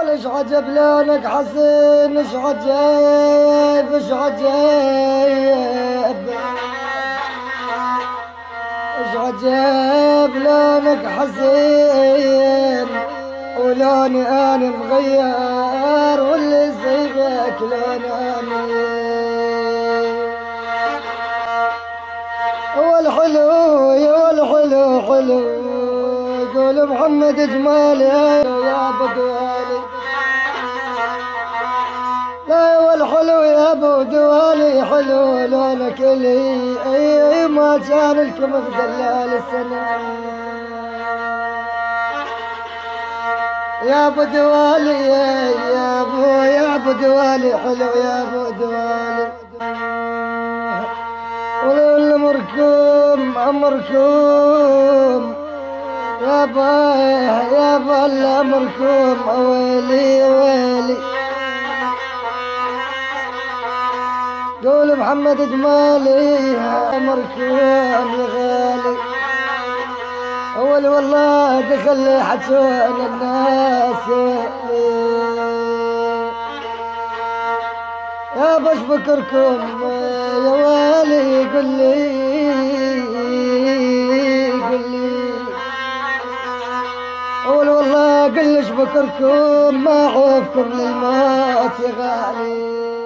ايش عجب لونك حسين، ايش عجب ايش عجب ايش عجب لونك حسين، ولوني انا مغير واللي زيك لوني انا. والحلو يا والحلو حلو، يقول محمد جمال يا بدوالي. لا والحلو يا ابو دوالي حلو لونك لي، اي ما كان لكم بدلال السنة. يا ابو دوالي يا ابو دوالي حلو يا ابو دوالي. والمركوم امركم يا با الامركم ويلي ويلي. قول محمد جمالي امركم يا غالي. اول والله دخل حسون الناس يا باش بكركم يا والي. قل لي اول والله قل ايش بكركم ما عوفكم للموت يا غالي.